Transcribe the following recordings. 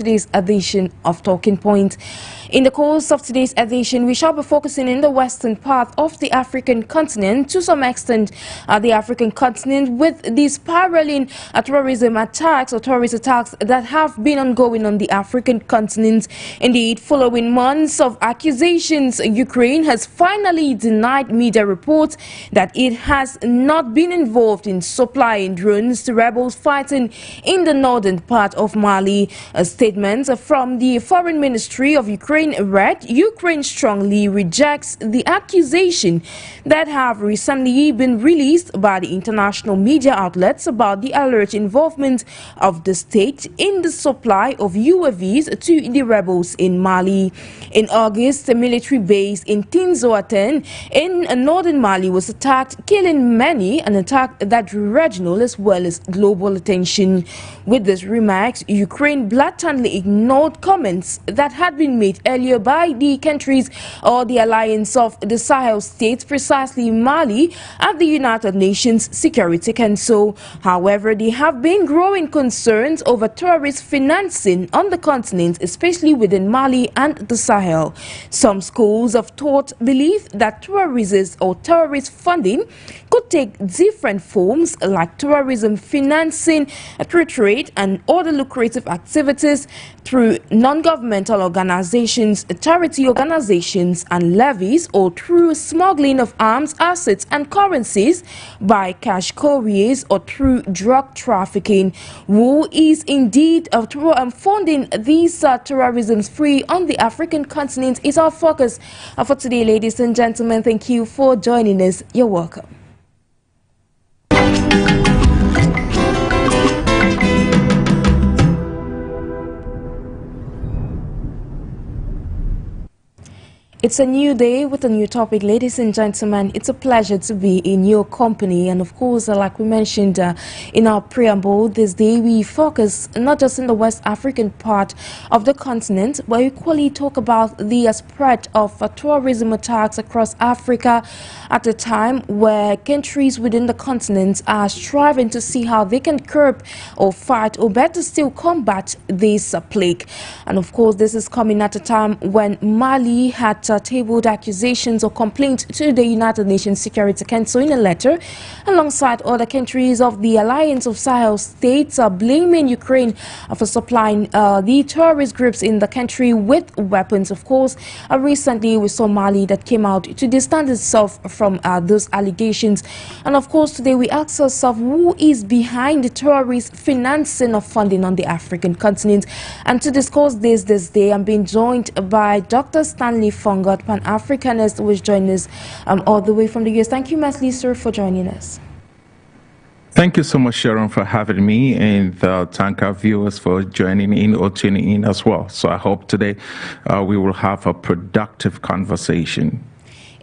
Today's edition of Talking Point. In the course of today's edition, we shall be focusing in the western part of the African continent, to some extent the African continent, with the spiraling terrorism attacks or terrorist attacks that have been ongoing on the African continent. Indeed, following months of accusations, Ukraine has finally denied media reports that it has not been involved in supplying drones to rebels fighting in the northern part of Mali. A statement from the Foreign Ministry of Ukraine read, Ukraine strongly rejects the accusation that have recently been released by the international media outlets about the alleged involvement of the state in the supply of UAVs to the rebels in Mali. In August, a military base in Tinzoaten in northern Mali was attacked, killing many, an attack that drew regional as well as global attention. With these remarks, Ukraine blatantly ignored comments that had been made earlier by the countries or the alliance of the Sahel states, precisely Mali, at the United Nations Security Council. However, there have been growing concerns over terrorist financing on the continent, especially within Mali and the Sahel. Some schools of thought believe that terrorists or terrorist funding could take different forms, like terrorism financing, trade, and other lucrative activities through non-governmental organizations, charity organizations, and levies, or through smuggling of arms, assets, and currencies by cash couriers, or through drug trafficking. Who is indeed funding these terrorism free on the African continent is our focus for today, ladies and gentlemen. Thank you for joining us. You're welcome. It's a new day with a new topic, ladies and gentlemen. It's a pleasure to be in your company. And of course, like we mentioned in our preamble, this day we focus not just in the West African part of the continent, but equally talk about the spread of terrorism attacks across Africa at a time where countries within the continent are striving to see how they can curb or fight, or better still combat this plague. And of course, this is coming at a time when Mali had tabled accusations or complaints to the United Nations Security Council in a letter, alongside other countries of the alliance of Sahel states, blaming Ukraine for supplying the terrorist groups in the country with weapons. Of course, recently we saw Mali that came out to distance itself from those allegations. And of course, today we ask ourselves, who is behind the terrorist financing of funding on the African continent? And to discuss this day, I'm being joined by Dr. Stanley FONGOD, PAN-AFRICANIST, who is joining us all the way from the US. Thank you, Masley, sir, for joining us. Thank you so much, Sharon, for having me, and thank our viewers for joining in or tuning in as well. So I hope today we will have a productive conversation.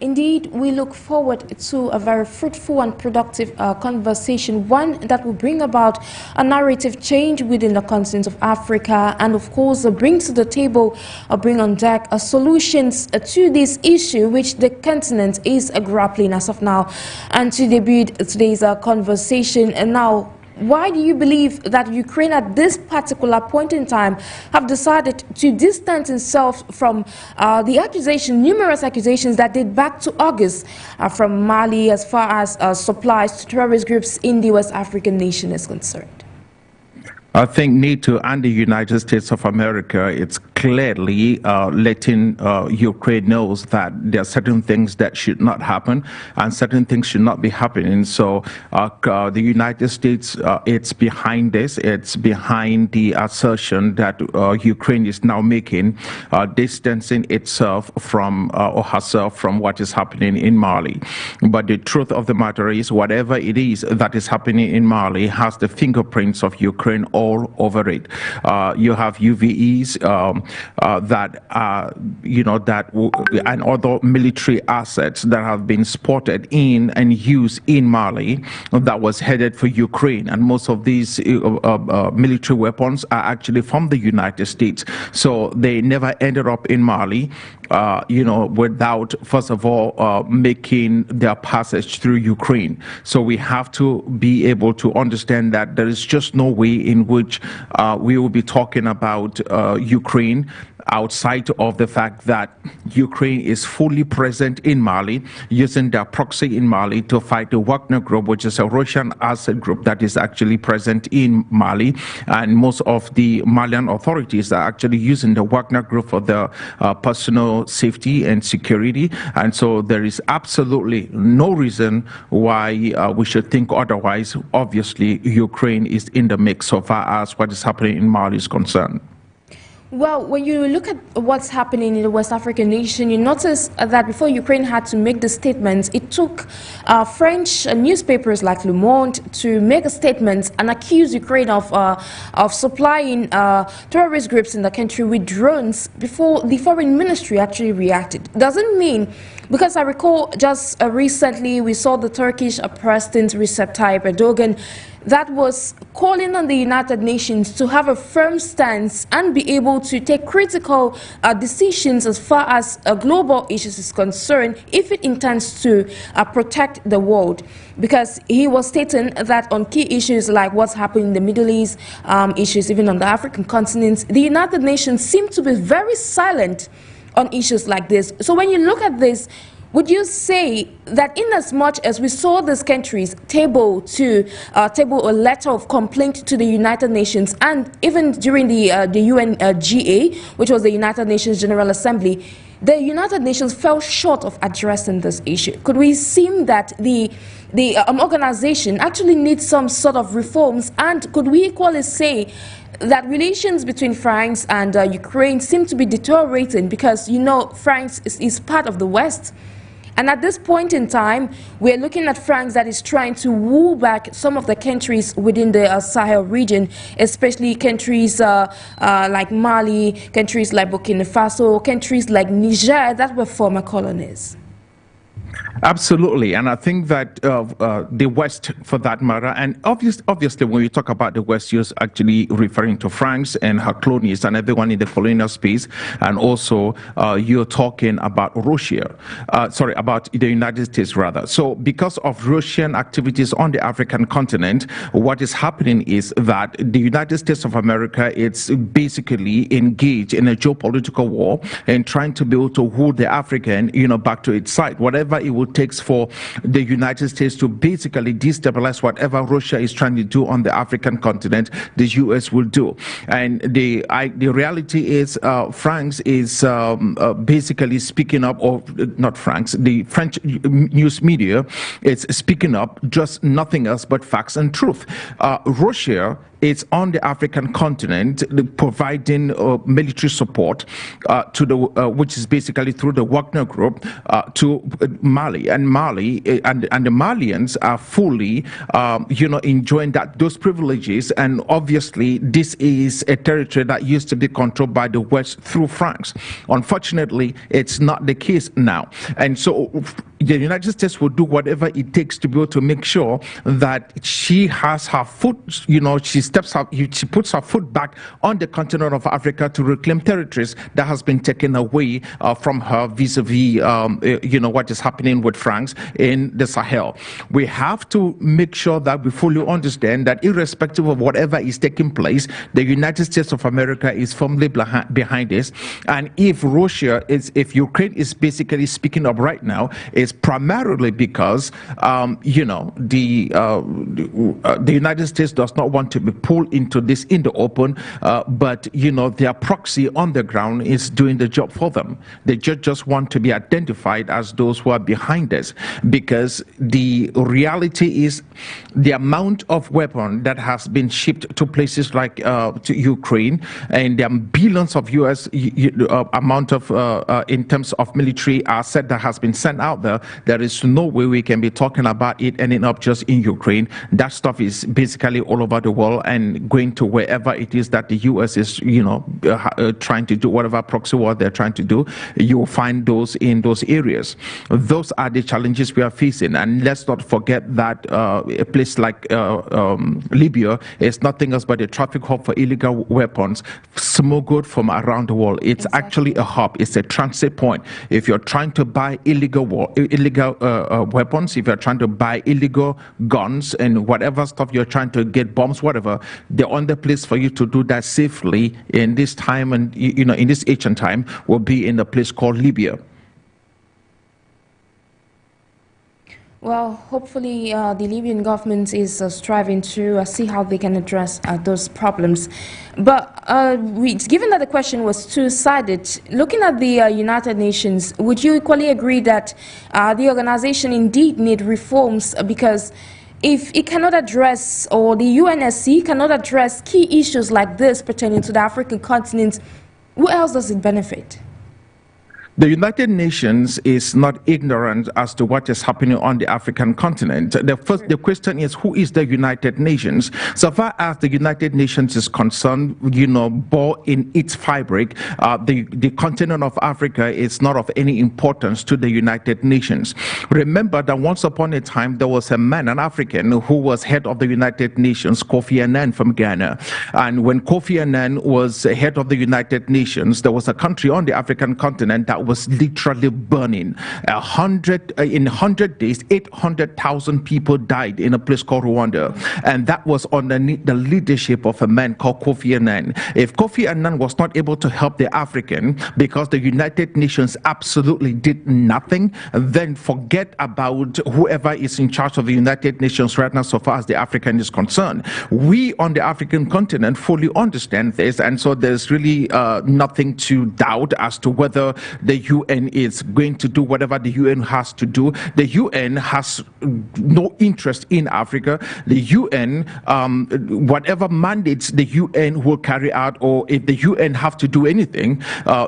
Indeed, we look forward to a very fruitful and productive conversation, one that will bring about a narrative change within the continent of Africa, and of course bring to the table, bring on deck solutions to this issue which the continent is grappling as of now. And to debut today's conversation, and now, why do you believe that Ukraine at this particular point in time have decided to distance itself from the numerous accusations that date back to August from Mali as far as supplies to terrorist groups in the West African nation is concerned? I think NATO and the United States of America, it's clearly letting Ukraine knows that there are certain things that should not happen and certain things should not be happening. So the United States, it's behind this. It's behind the assertion that Ukraine is now making, distancing itself from or herself from what is happening in Mali. But the truth of the matter is, whatever it is that is happening in Mali has the fingerprints of Ukraine all over it. You have UVEs that are, and other military assets that have been spotted in and used in Mali that was headed for Ukraine. And most of these military weapons are actually from the United States. So they never ended up in Mali. without, first of all, making their passage through Ukraine. So we have to be able to understand that there is just no way in which we will be talking about Ukraine outside of the fact that Ukraine is fully present in Mali, using their proxy in Mali to fight the Wagner group, which is a Russian asset group that is actually present in Mali. And most of the Malian authorities are actually using the Wagner group for their personal safety and security. And so there is absolutely no reason why we should think otherwise. Obviously, Ukraine is in the mix so far as what is happening in Mali is concerned. Well, when you look at what's happening in the West African nation, you notice that before Ukraine had to make the statements, it took French newspapers like Le Monde to make a statement and accuse Ukraine of supplying terrorist groups in the country with drones before the foreign ministry actually reacted. Doesn't mean, because I recall just recently we saw the Turkish President Recep Tayyip Erdogan that was calling on the United Nations to have a firm stance and be able to take critical decisions as far as global issues is concerned if it intends to protect the world. Because he was stating that on key issues like what's happening in the Middle East, issues even on the African continent, the United Nations seem to be very silent on issues like this. So when you look at this, would you say that in as much as we saw these countries table a letter of complaint to the United Nations, and even during the UNGA, which was the United Nations General Assembly, the United Nations fell short of addressing this issue? Could we seem that the organization actually needs some sort of reforms? And could we equally say that relations between France and Ukraine seem to be deteriorating because, you know, France is part of the West? And at this point in time, we're looking at France that is trying to woo back some of the countries within the Sahel region, especially countries like Mali, countries like Burkina Faso, countries like Niger that were former colonies. Absolutely, and I think that the West, for that matter, and obviously when you talk about the West, you're actually referring to France and her colonies and everyone in the colonial space, and also you're talking about Russia, about the United States rather. So because of Russian activities on the African continent, what is happening is that the United States of America is basically engaged in a geopolitical war and trying to be able to hold the African, back to its side, whatever it would takes for the United States to basically destabilize whatever Russia is trying to do on the African continent, the US will do. And the reality is France is basically speaking up, or not France, the French news media is speaking up, just nothing else but facts and truth. Russia is on the African continent providing military support to the which is basically through the Wagner group to Mali, and the Malians are fully enjoying those privileges. And obviously this is a territory that used to be controlled by the West through France. Unfortunately, it's not the case now, and so the United States will do whatever it takes to be able to make sure that she has her foot, she puts her foot back on the continent of Africa to reclaim territories that has been taken away from her vis-a-vis, what is happening with France in the Sahel. We have to make sure that we fully understand that irrespective of whatever is taking place, the United States of America is firmly behind this. And if if Ukraine is basically speaking up right now, it's primarily because, the United States does not want to be pulled into this in the open, but their proxy on the ground is doing the job for them. They just want to be identified as those who are behind this, because the reality is the amount of weapon that has been shipped to places like to Ukraine, and there are billions of US amount of in terms of military asset that has been sent out there. Libya, there is no way we can be talking about it ending up just in Ukraine. That stuff is basically all over the world and going to wherever it is that the U.S. is, trying to do whatever proxy war they're trying to do. You will find those in those areas. Those are the challenges we are facing. And let's not forget that a place like Libya is nothing else but a traffic hub for illegal weapons smuggled from around the world. It's actually a hub. It's a transit point. If you're trying to buy illegal weapons, if you're trying to buy illegal guns and whatever stuff you're trying to get, bombs, whatever, the only place for you to do that safely in this time and in this ancient time will be in a place called Libya. Well, hopefully the Libyan government is striving to see how they can address those problems. But given that the question was two-sided, looking at the United Nations, would you equally agree that the organization indeed need reforms? Because if it cannot address, or the UNSC cannot address key issues like this pertaining to the African continent, who else does it benefit? The United Nations is not ignorant as to what is happening on the African continent. The question is, who is the United Nations? So far as the United Nations is concerned, bore in its fabric, the continent of Africa is not of any importance to the United Nations. Remember that once upon a time, there was a man, an African, who was head of the United Nations, Kofi Annan from Ghana. And when Kofi Annan was head of the United Nations, there was a country on the African continent that was literally burning. In 100 days, 800,000 people died in a place called Rwanda, and that was underneath the leadership of a man called Kofi Annan. If Kofi Annan was not able to help the African because the United Nations absolutely did nothing, then forget about whoever is in charge of the United Nations right now so far as the African is concerned. We on the African continent fully understand this, and so there's really nothing to doubt as to whether the UN is going to do whatever the UN has to do. The UN has no interest in Africa. The UN, whatever mandates the UN will carry out, or if the UN have to do anything,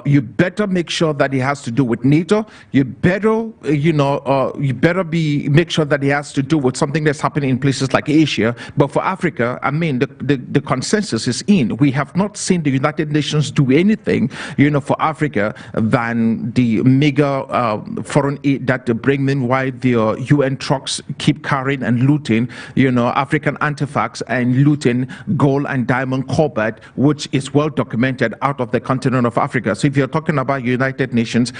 you better make sure that it has to do with NATO. You better, make sure that it has to do with something that's happening in places like Asia. But for Africa, I mean, the consensus is in. We have not seen the United Nations do anything, for Africa than the mega foreign aid that they bring. Meanwhile, the UN trucks keep carrying and looting, African artifacts and looting gold and diamond cobalt, which is well documented out of the continent of Africa. So if you're talking about United Nations,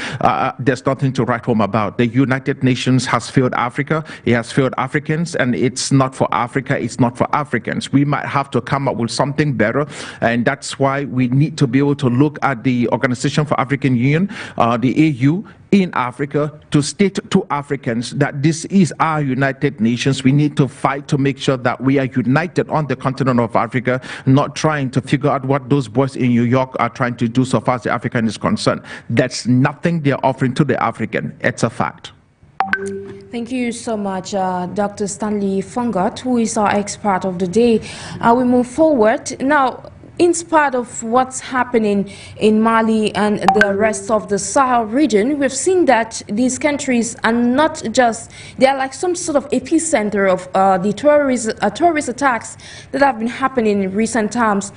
there's nothing to write home about. The United Nations has failed Africa, it has failed Africans, and it's not for Africa, it's not for Africans. We might have to come up with something better, and that's why we need to be able to look at the Organization for African Union, the AU, in Africa, to state to Africans that this is our United Nations. We need to fight to make sure that we are united on the continent of Africa, not trying to figure out what those boys in New York are trying to do so far as the African is concerned. That's nothing they're offering to the African. It's a fact. Thank you so much, Dr. Stanley FONGOD, who is our expert of the day. We move forward now. In spite of what's happening in Mali and the rest of the Sahel region, we've seen that these countries are not just, they are like some sort of epicenter of the terrorist attacks that have been happening in recent times.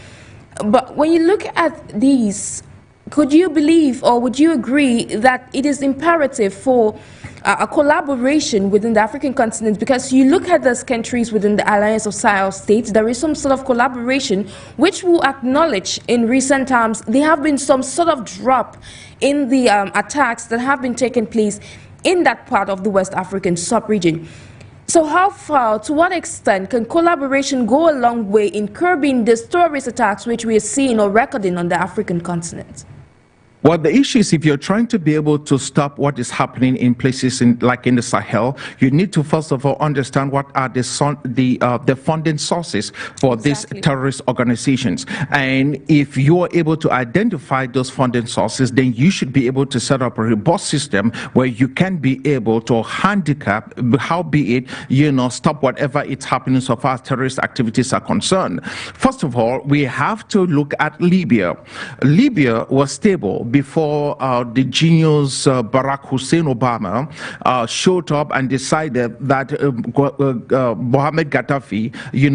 But when you look at these, could you believe, or would you agree that it is imperative for a collaboration within the African continent? Because you look at those countries within the Alliance of Sahel states, there is some sort of collaboration which will acknowledge in recent times there have been some sort of drop in the attacks that have been taking place in that part of the West African sub-region. So how far, to what extent can collaboration go a long way in curbing these terrorist attacks which we are seeing or recording on the African continent? Well, the issue is, if you're trying to be able to stop what is happening in places like in the Sahel, you need to first of all understand what are the funding sources for these terrorist organizations. And if you are able to identify those funding sources, then you should be able to set up a robust system where you can be able to handicap, howbeit, stop whatever is happening so far as terrorist activities are concerned. First of all, we have to look at Libya. Libya was stable before the genius Barack Hussein Obama showed up and decided that Mohammed Gaddafi,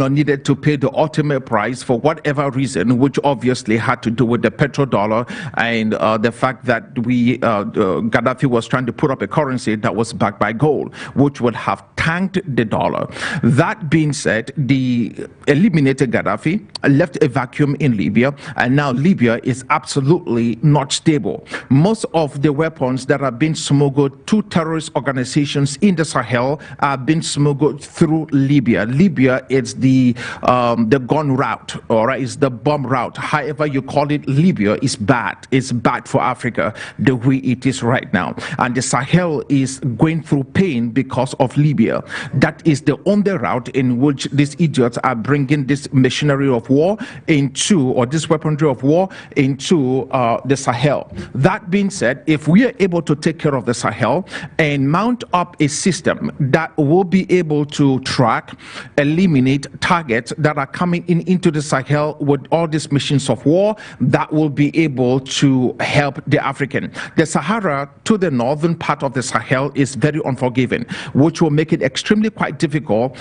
needed to pay the ultimate price for whatever reason, which obviously had to do with the petrodollar and the fact that Gaddafi was trying to put up a currency that was backed by gold, which would have tanked the dollar. That being said, the eliminated Gaddafi, left a vacuum in Libya, and now Libya is absolutely not stable. Most of the weapons that are being smuggled to terrorist organizations in the Sahel are being smuggled through Libya. Libya is the gun route, all right, it's the bomb route. However you call it, Libya is bad. It's bad for Africa the way it is right now. And the Sahel is going through pain because of Libya. That is the only route in which these idiots are bringing this machinery of war into, or this weaponry of war into the Sahel. That being said, if we are able to take care of the Sahel and mount up a system that will be able to track, eliminate targets that are coming into the Sahel with all these machines of war, that will be able to help the African. The Sahara to the northern part of the Sahel is very unforgiving, which will make it extremely quite difficult,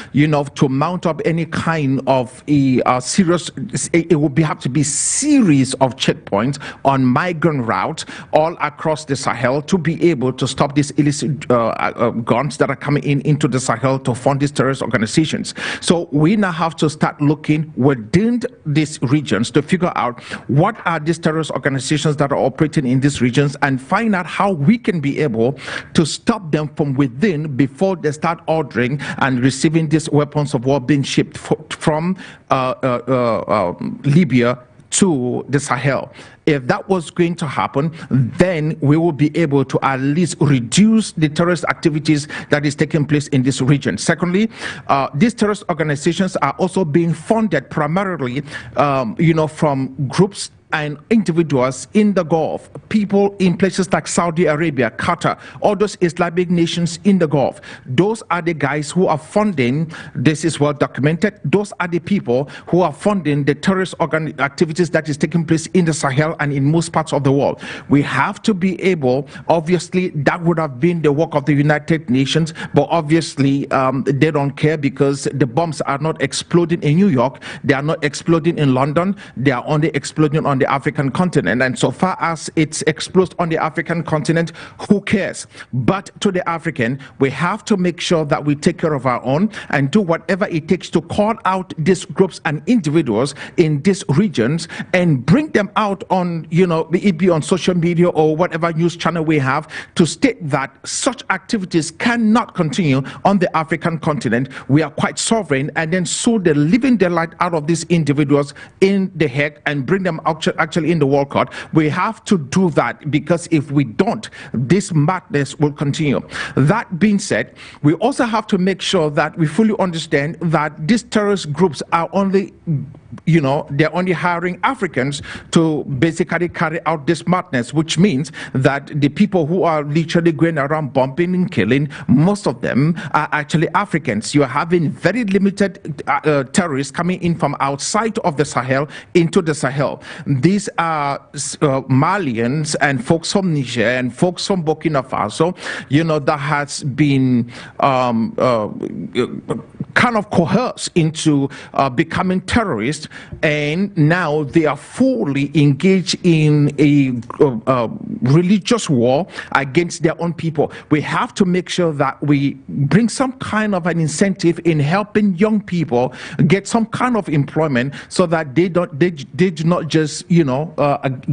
to mount up any kind of a serious, it will have to be series of checkpoints on migrant route all across the Sahel to be able to stop these illicit guns that are coming into the Sahel to fund these terrorist organizations. So we now have to start looking within these regions to figure out what are these terrorist organizations that are operating in these regions and find out how we can be able to stop them from within before they start ordering and receiving these weapons of war being shipped from Libya to the Sahel. If that was going to happen, then we will be able to at least reduce the terrorist activities that is taking place in this region. Secondly, these terrorist organizations are also being funded primarily, from groups and individuals in the Gulf, people in places like Saudi Arabia, Qatar, all those Islamic nations in the Gulf. Those are the guys who are funding, this is well documented, those are the people who are funding the terrorist activities that is taking place in the Sahel and in most parts of the world. We have to be able, obviously that would have been the work of the United Nations, but obviously they don't care because the bombs are not exploding in New York, they are not exploding in London, they are only exploding on the African continent, and so far as it's exploded on the African continent, who cares? But to the African, we have to make sure that we take care of our own and do whatever it takes to call out these groups and individuals in these regions and bring them out on, it be on social media or whatever news channel we have, to state that such activities cannot continue on the African continent. We are quite sovereign, and then sue the living daylight out of these individuals in The Hague and bring them out actually in the World Court. We have to do that, because if we don't, this madness will continue. That being said, we also have to make sure that we fully understand that these terrorist groups are only they're only hiring Africans to basically carry out this madness, which means that the people who are literally going around bombing and killing, most of them are actually Africans. You're having very limited terrorists coming in from outside of the Sahel into the Sahel. These are Malians and folks from Niger and folks from Burkina Faso, that has been kind of coerced into becoming terrorists, and now they are fully engaged in a religious war against their own people. We have to make sure that we bring some kind of an incentive in helping young people get some kind of employment, so that they do not just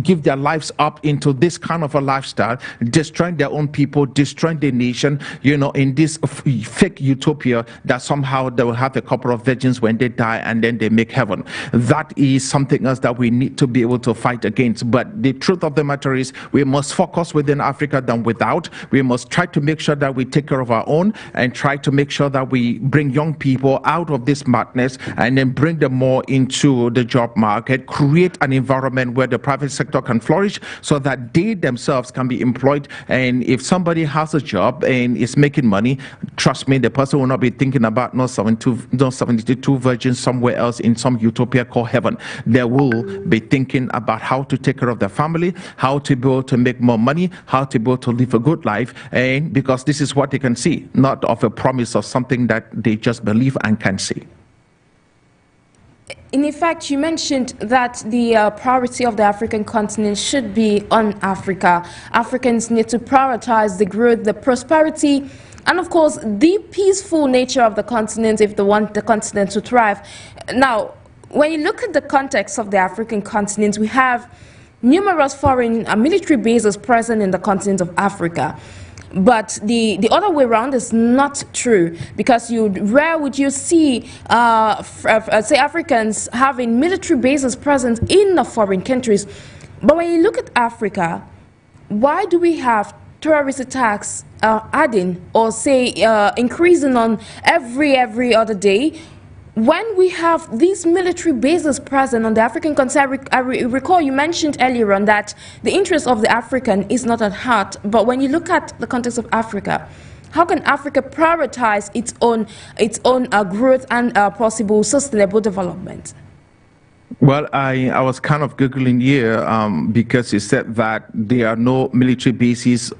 give their lives up into this kind of a lifestyle, destroying their own people, destroying the nation, in this fake utopia that somehow they will have a couple of virgins when they die and then they make heaven. That is something else that we need to be able to fight against. But the truth of the matter is, we must focus within Africa than without. We must try to make sure that we take care of our own and try to make sure that we bring young people out of this madness and then bring them more into the job market, create an environment where the private sector can flourish so that they themselves can be employed. And if somebody has a job and is making money, trust me, the person will not be thinking about no 72 virgins somewhere else in some utopia utopia called heaven. They will be thinking about how to take care of their family, how to be able to make more money, how to be able to live a good life, and because this is what they can see, not of a promise of something that they just believe and can see. In fact, you mentioned that the priority of the African continent should be on Africa. Africans need to prioritize the growth, the prosperity, and of course, the peaceful nature of the continent if they want the continent to thrive. Now, when you look at the context of the African continent, we have numerous foreign military bases present in the continent of Africa. But the other way around is not true, because rare would you see, say, Africans having military bases present in the foreign countries. But when you look at Africa, why do we have terrorist attacks adding or say increasing on every other day, when we have these military bases present on the African continent? I recall you mentioned earlier on that the interest of the African is not at heart, but when you look at the context of Africa, how can Africa prioritize its own growth and possible sustainable development? Well, I was kind of Googling here because you said that there are no military bases,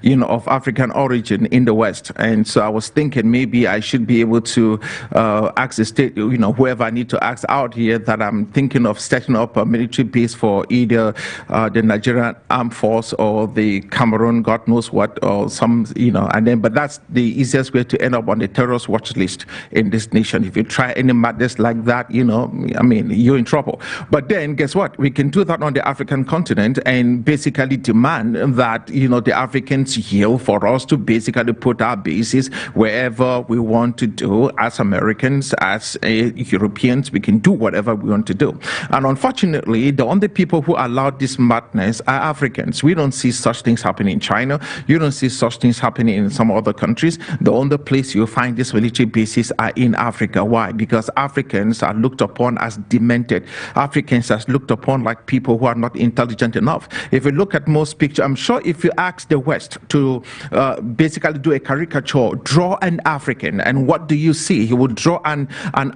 of African origin in the West. And so I was thinking maybe I should be able to ask the state, whoever I need to ask out here, that I'm thinking of setting up a military base for either the Nigerian Armed Force or the Cameroon, God knows what, or some, but that's the easiest way to end up on the terrorist watch list in this nation. If you try any madness like that, you're in trouble. But then guess what? We can do that on the African continent and basically demand that, the Africans yield for us to basically put our bases wherever we want to do. As Americans, as Europeans, we can do whatever we want to do. And unfortunately, the only people who allow this madness are Africans. We don't see such things happening in China. You don't see such things happening in some other countries. The only place you find these military bases are in Africa. Why? Because Africans are looked upon as demented. Africans are looked upon like people who are not intelligent enough. If you look at most pictures, I'm sure if you ask the West to basically do a caricature, draw an African, and what do you see? He would draw an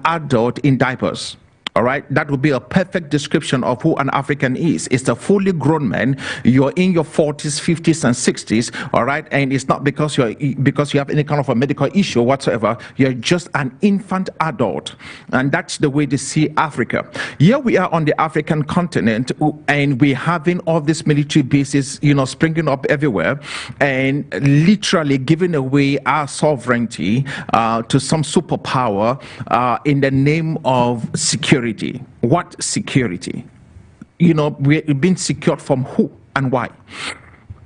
adult in diapers. All right, that would be a perfect description of who an African is. It's a fully grown man. You're in your 40s, 50s, and 60s. All right, and it's not because you have any kind of a medical issue whatsoever. You're just an infant adult, and that's the way they see Africa. Here we are on the African continent, and we're having all these military bases, springing up everywhere, and literally giving away our sovereignty to some superpower in the name of security. What security? We've been secured from who and why?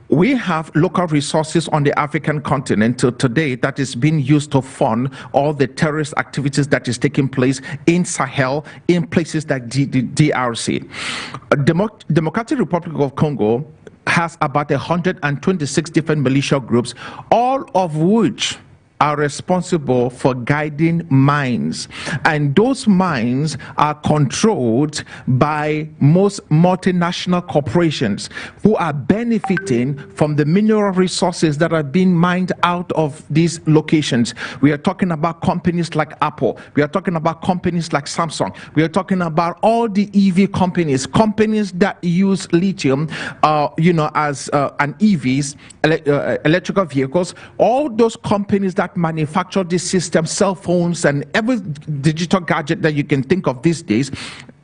We have local resources on the African continent today that is being used to fund all the terrorist activities that is taking place in Sahel, in places like the DRC. Democratic Republic of Congo has about 126 different militia groups, all of which are responsible for guiding mines, and those mines are controlled by most multinational corporations who are benefiting from the mineral resources that are being mined out of these locations. We are talking about companies like Apple. We are talking about companies like Samsung. We are talking about all the EV companies that use lithium, as an EVs, electrical vehicles. All those companies that manufacture these systems, cell phones, and every digital gadget that you can think of these days,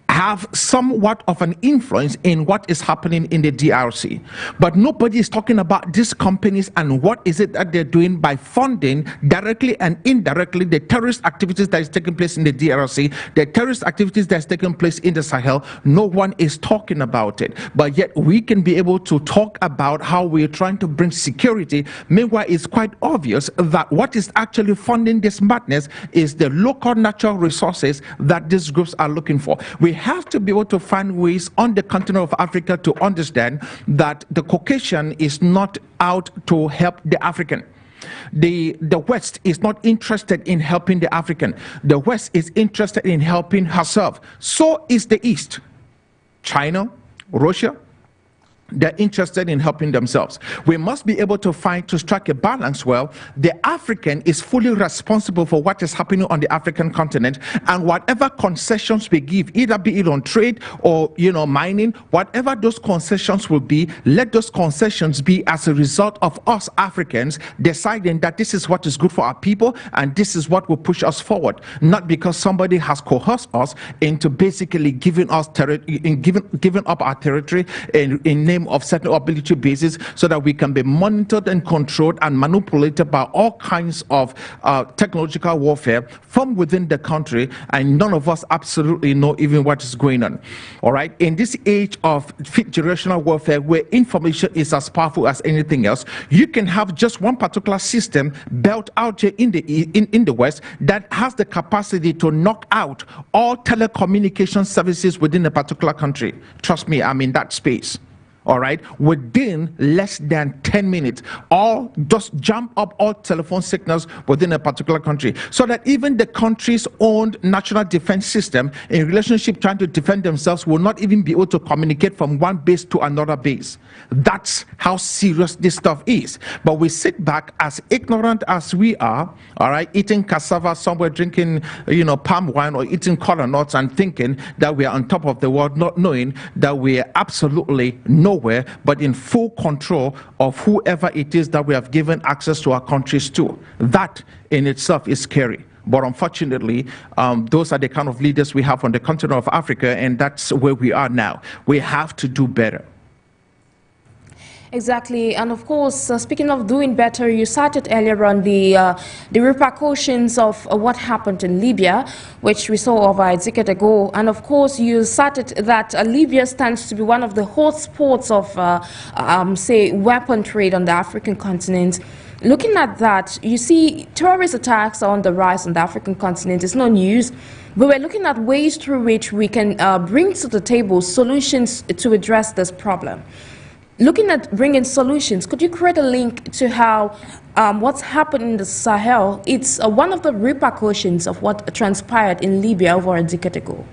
have somewhat of an influence in what is happening in the DRC. But nobody is talking about these companies and what is it that they're doing by funding directly and indirectly the terrorist activities that is taking place in the DRC, the terrorist activities that's taking place in the Sahel. No one is talking about it. But yet we can be able to talk about how we're trying to bring security. Meanwhile, it's quite obvious that what is actually funding this madness is the local natural resources that these groups are looking for. We have to be able to find ways on the continent of Africa to understand that the Caucasian is not out to help the African. The West is not interested in helping the African. The West is interested in helping herself. So is the East. China, Russia, They're interested in helping themselves. We must be able to strike a balance. Well, the African is fully responsible for what is happening on the African continent, and whatever concessions we give, either be it on trade or mining, whatever those concessions will be, let those concessions be as a result of us Africans deciding that this is what is good for our people and this is what will push us forward, not because somebody has coerced us into basically giving up our territory in name of certain ability basis, so that we can be monitored and controlled and manipulated by all kinds of technological warfare from within the country, and none of us absolutely know even what is going on. All right, in this age of generational warfare where information is as powerful as anything else, you can have just one particular system built out here in the West that has the capacity to knock out all telecommunication services within a particular country. Trust me, I'm in that space. All right, within less than 10 minutes, all just jump up all telephone signals within a particular country, so that even the country's own national defense system, in relationship trying to defend themselves, will not even be able to communicate from one base to another base. That's how serious this stuff is. But we sit back, as ignorant as we are, all right, eating cassava somewhere, drinking palm wine, or eating cola nuts, and thinking that we are on top of the world, not knowing that we are absolutely nowhere but in full control of whoever it is that we have given access to our countries to. That in itself is scary. But unfortunately, those are the kind of leaders we have on the continent of Africa, and that's where we are now. We have to do better. Exactly, and of course, speaking of doing better, you cited earlier on the repercussions of what happened in Libya, which we saw over a decade ago, and of course, you cited that Libya stands to be one of the hotspots of, say, weapon trade on the African continent. Looking at that, you see terrorist attacks are on the rise on the African continent. It's no news. But we're looking at ways through which we can bring to the table solutions to address this problem. Looking at bringing solutions, could you create a link to how what's happened in the Sahel, it's one of the repercussions of what transpired in Libya over a decade ago?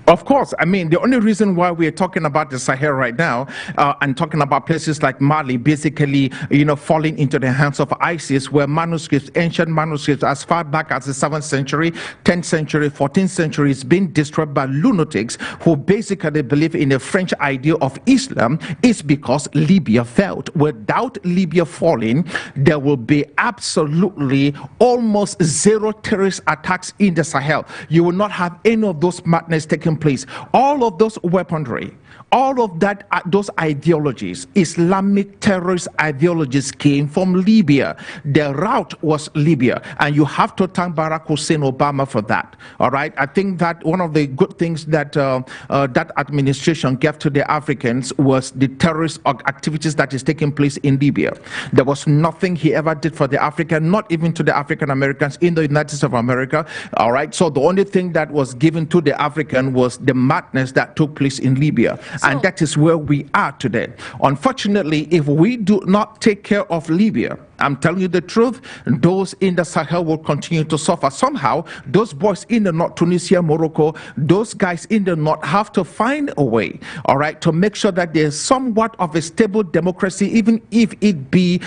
Of course. I mean, the only reason why we're talking about the Sahel right now and talking about places like Mali basically, falling into the hands of ISIS, where manuscripts, ancient manuscripts as far back as the 7th century, 10th century, 14th century is being destroyed by lunatics who basically believe in a French idea of Islam, is because Libya failed. Without Libya falling, there will be absolutely almost zero terrorist attacks in the Sahel. You will not have any of those madness taking place. All of those weaponry, all of that, those ideologies, Islamic terrorist ideologies, came from Libya. The route was Libya, and you have to thank Barack Hussein Obama for that. All right, I think that one of the good things that that administration gave to the Africans was the terrorist activities that is taking place in Libya. There was nothing he ever did for the African, not even to the African Americans in the United States of America. All right, so the only thing that was given to the African was the madness that took place in Libya. And that is where we are today. Unfortunately, if we do not take care of Libya, I'm telling you the truth, those in the Sahel will continue to suffer. Somehow, those boys in the north, Tunisia, Morocco, those guys in the north have to find a way, all right, to make sure that there's somewhat of a stable democracy, even if it be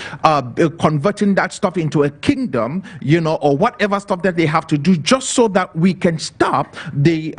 converting that stuff into a kingdom, or whatever stuff that they have to do, just so that we can stop the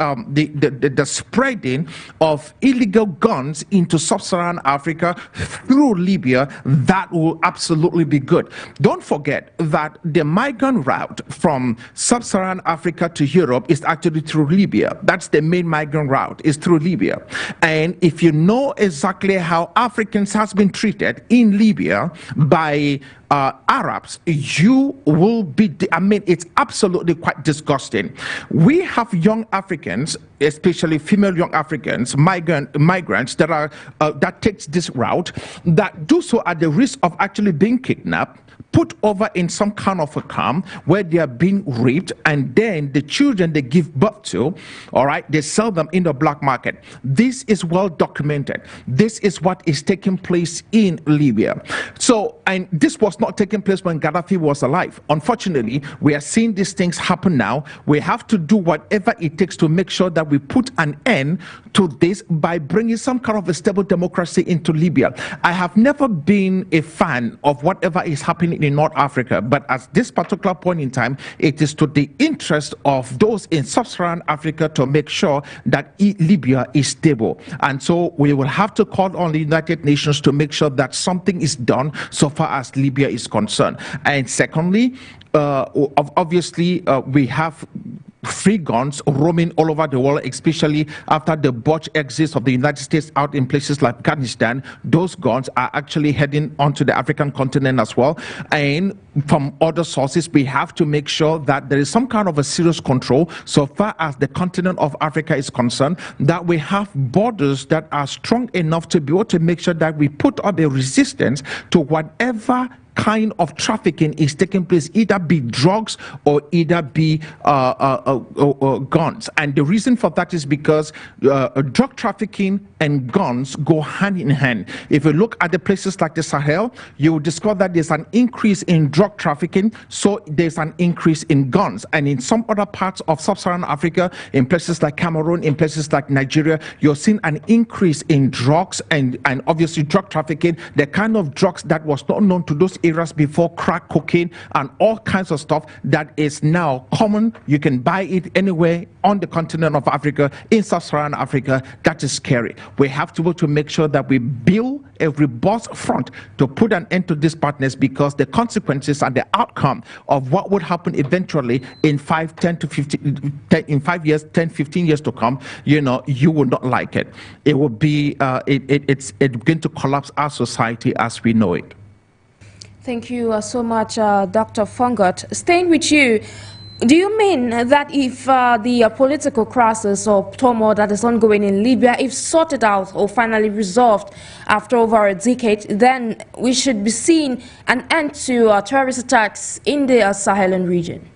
spreading of illegal guns into sub-Saharan Africa through Libya. That will absolutely be good. Don't forget that the migrant route from sub-Saharan Africa to Europe is actually through Libya. That's the main migrant route, is through Libya. And if you know exactly how Africans has been treated in Libya by Arabs, you will be, I mean, it's absolutely quite disgusting. We have young Africans, especially female young Africans, migrants that takes this route, that do so at the risk of actually being kidnapped, put over in some kind of a camp where they are being raped, and then the children they give birth to, all right, they sell them in the black market. This is well documented. This is what is taking place in Libya. So, and this was not taking place when Gaddafi was alive. Unfortunately, we are seeing these things happen now. We have to do whatever it takes to make sure that we put an end to this by bringing some kind of a stable democracy into Libya. I have never been a fan of whatever is happening in North Africa, but at this particular point in time, it is to the interest of those in sub-Saharan Africa to make sure that Libya is stable. And so we will have to call on the United Nations to make sure that something is done so far as Libya is concerned. And secondly, obviously, we have free guns roaming all over the world, especially after the botched exits of the United States out in places like Afghanistan. Those guns are actually heading onto the African continent as well. And from other sources, we have to make sure that there is some kind of a serious control so far as the continent of Africa is concerned, that we have borders that are strong enough to be able to make sure that we put up a resistance to whatever kind of trafficking is taking place, either be drugs or either be guns. And the reason for that is because drug trafficking and guns go hand in hand. If you look at the places like the Sahel, you will discover that there's an increase in drug trafficking, so there's an increase in guns. And in some other parts of sub-Saharan Africa, in places like Cameroon, in places like Nigeria, you're seeing an increase in drugs and obviously drug trafficking, the kind of drugs that was not known to those areas before, crack cocaine and all kinds of stuff that is now common. You can buy it anywhere on the continent of Africa, in sub-Saharan Africa. That is scary. We have to be able to make sure that we build a robust front to put an end to these partners, because the consequences and the outcome of what would happen eventually in 5 years, 10, 15 years to come, you know, you will not like it. It will be, it's going to collapse our society as we know it. Thank you so much, Dr. FONGOD. Staying with you, do you mean that if the political crisis or turmoil that is ongoing in Libya, if sorted out or finally resolved after over a decade, then we should be seeing an end to terrorist attacks in the Sahelan region?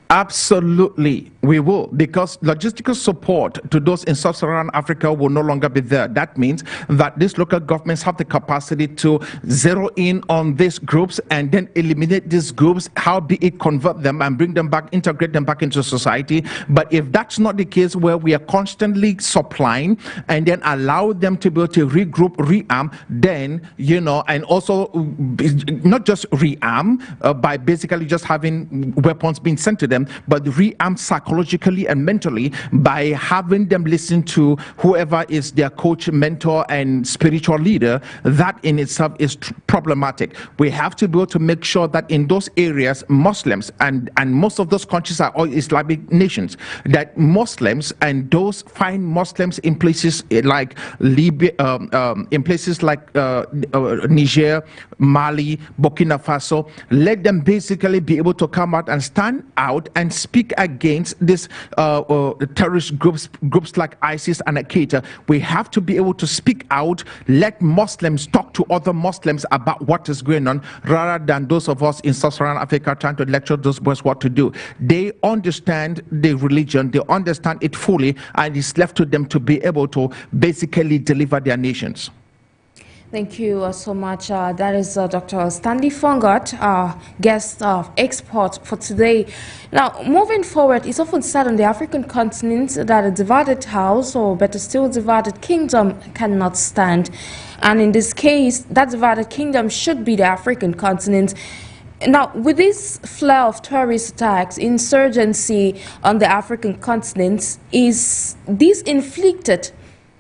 Absolutely, we will, because logistical support to those in sub-Saharan Africa will no longer be there. That means that these local governments have the capacity to zero in on these groups and then eliminate these groups, how be it convert them and bring them back, integrate them back into society. But if that's not the case, where we are constantly supplying and then allow them to be able to regroup, rearm, then, you know, and also not just rearm by basically just having weapons being sent to them, but rearm psychologically and mentally by having them listen to whoever is their coach, mentor, and spiritual leader. That in itself is problematic. We have to be able to make sure that in those areas, Muslims, and most of those countries are all Islamic nations, that Muslims and those find Muslims in places like Libya, in places like Niger, Mali, Burkina Faso, let them basically be able to come out and stand out and speak against this terrorist groups like ISIS and Al-Qaeda. We have to be able to speak out, let Muslims talk to other Muslims about what is going on, rather than those of us in sub-Saharan Africa trying to lecture those boys what to do. They understand the religion, they understand it fully, and it's left to them to be able to basically deliver their nations. Thank you so much. That is Dr. Stanley FONGOD, guest expert for today. Now, moving forward, it's often said on the African continent that a divided house, or better still, divided kingdom, cannot stand. And in this case, that divided kingdom should be the African continent. Now, with this flare of terrorist attacks, insurgency on the African continent, is this inflicted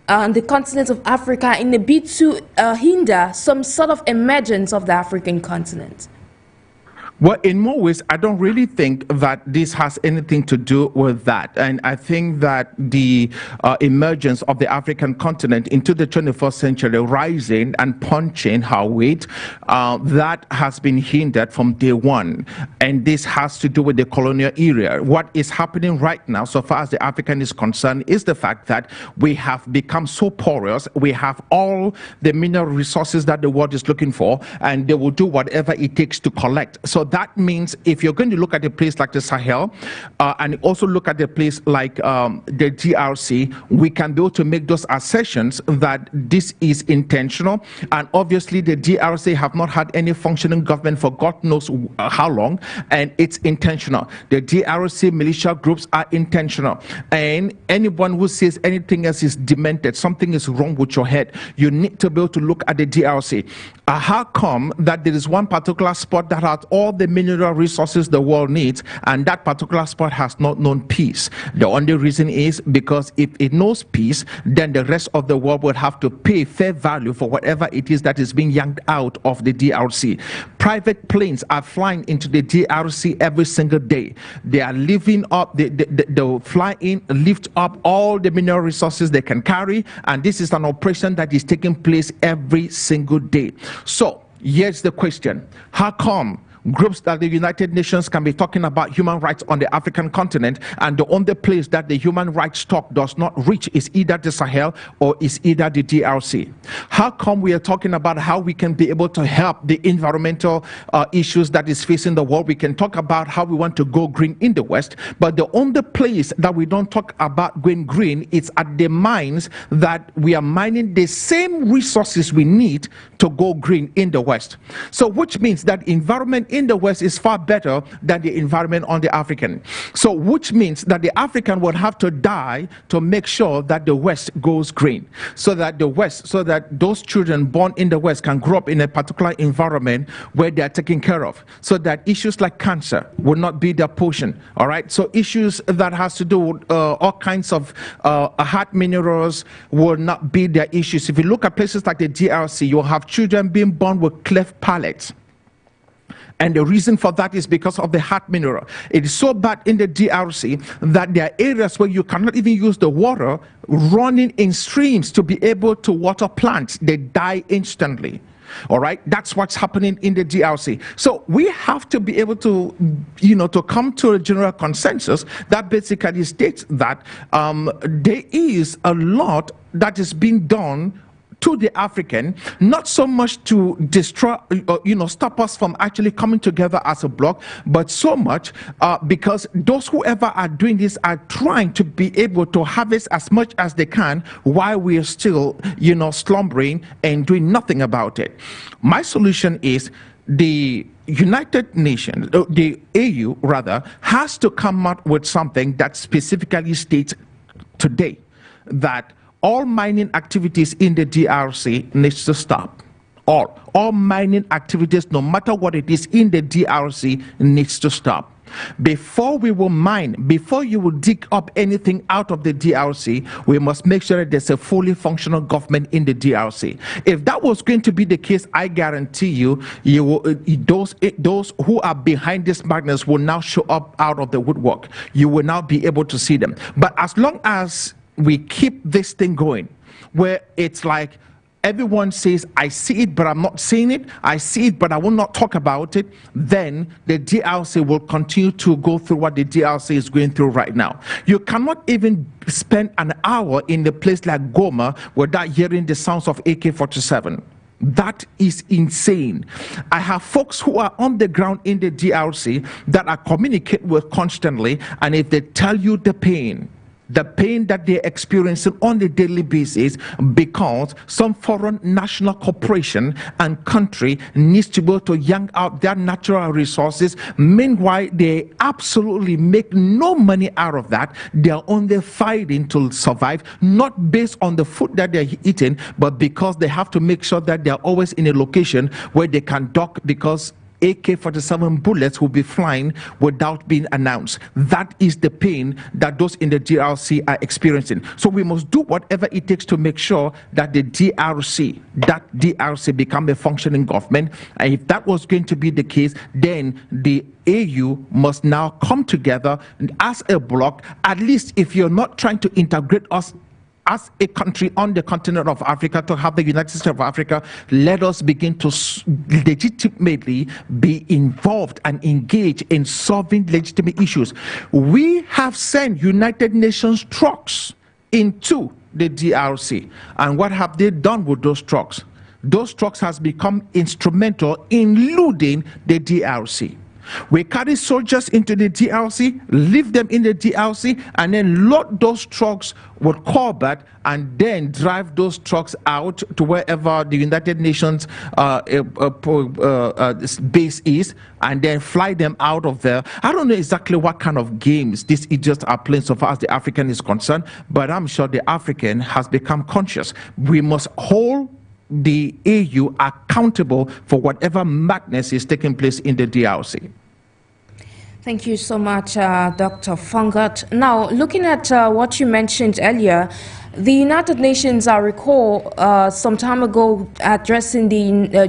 on the continent of Africa in a bid to hinder some sort of emergence of the African continent? Well, in more ways, I don't really think that this has anything to do with that. And I think that the emergence of the African continent into the 21st century, rising and punching her weight, that has been hindered from day one. And this has to do with the colonial era. What is happening right now, so far as the African is concerned, is the fact that we have become so porous. We have all the mineral resources that the world is looking for, and they will do whatever it takes to collect. So that means if you're going to look at a place like the Sahel and also look at a place like the DRC, we can be able to make those assertions that this is intentional. And obviously the DRC have not had any functioning government for God knows how long, and it's intentional. The DRC militia groups are intentional, and anyone who says anything else is demented, something is wrong with your head. You need to be able to look at the DRC. How come that there is one particular spot that has all the mineral resources the world needs, and that particular spot has not known peace? The only reason is because if it knows peace, then the rest of the world would have to pay fair value for whatever it is that is being yanked out of the DRC. Private planes are flying into the DRC every single day. They are lifting up, they fly in, lift up all the mineral resources they can carry, and this is an operation that is taking place every single day. So here's the question: how come groups like the United Nations can be talking about human rights on the African continent, and the only place that the human rights talk does not reach is either the Sahel or is either the DRC? How come we are talking about how we can be able to help the environmental issues that is facing the world? We can talk about how we want to go green in the West, but the only place that we don't talk about going green is at the mines that we are mining the same resources we need to go green in the West. So which means that environment in the West is far better than the environment on the African. So which means that the African would have to die to make sure that the West goes green, so that the West, so that those children born in the West can grow up in a particular environment where they are taken care of, so that issues like cancer will not be their portion. All right, so issues that has to do with all kinds of hard minerals will not be their issues. If you look at places like the DRC, you'll have children being born with cleft palates. And the reason for that is because of the hard mineral. It is so bad in the DRC that there are areas where you cannot even use the water running in streams to be able to water plants. They die instantly. All right, that's what's happening in the DRC. So we have to be able to, to come to a general consensus that basically states that there is a lot that is being done to the African, not so much to destroy, stop us from actually coming together as a bloc, but so much because those whoever are doing this are trying to be able to harvest as much as they can while we are still, slumbering and doing nothing about it. My solution is the United Nations, the AU rather, has to come out with something that specifically states today that all mining activities in the DRC needs to stop. All mining activities, no matter what it is in the DRC, needs to stop. Before we will mine, before you will dig up anything out of the DRC, we must make sure that there's a fully functional government in the DRC. If that was going to be the case, I guarantee you, those who are behind this madness will now show up out of the woodwork. You will now be able to see them. But as long as we keep this thing going, where it's like everyone says, I see it, but I'm not seeing it. I see it, but I will not talk about it. Then the DRC will continue to go through what the DRC is going through right now. You cannot even spend an hour in a place like Goma without hearing the sounds of AK-47. That is insane. I have folks who are on the ground in the DRC that I communicate with constantly, and if they tell you the pain that they're experiencing on a daily basis because some foreign national corporation and country needs to be able to yank out their natural resources. Meanwhile, they absolutely make no money out of that. They're only fighting to survive, not based on the food that they're eating, but because they have to make sure that they're always in a location where they can dock, because AK-47 bullets will be flying without being announced. That is the pain that those in the DRC are experiencing. So we must do whatever it takes to make sure that the DRC become a functioning government. And if that was going to be the case, then the AU must now come together as a bloc. At least if you're not trying to integrate us as a country on the continent of Africa to have the United States of Africa, let us begin to legitimately be involved and engage in solving legitimate issues. We have sent United Nations trucks into the DRC. And what have they done with those trucks? Those trucks has become instrumental in looting the DRC. We carry soldiers into the DRC, leave them in the DRC, and then load those trucks with cobalt and then drive those trucks out to wherever the United Nations base is, and then fly them out of there. I don't know exactly what kind of games these idiots are playing so far as the African is concerned, but I'm sure the African has become conscious. We must hold the AU accountable for whatever madness is taking place in the DRC. Thank you so much, Dr. FONGOD. Now, looking at what you mentioned earlier, the United Nations, I recall some time ago addressing the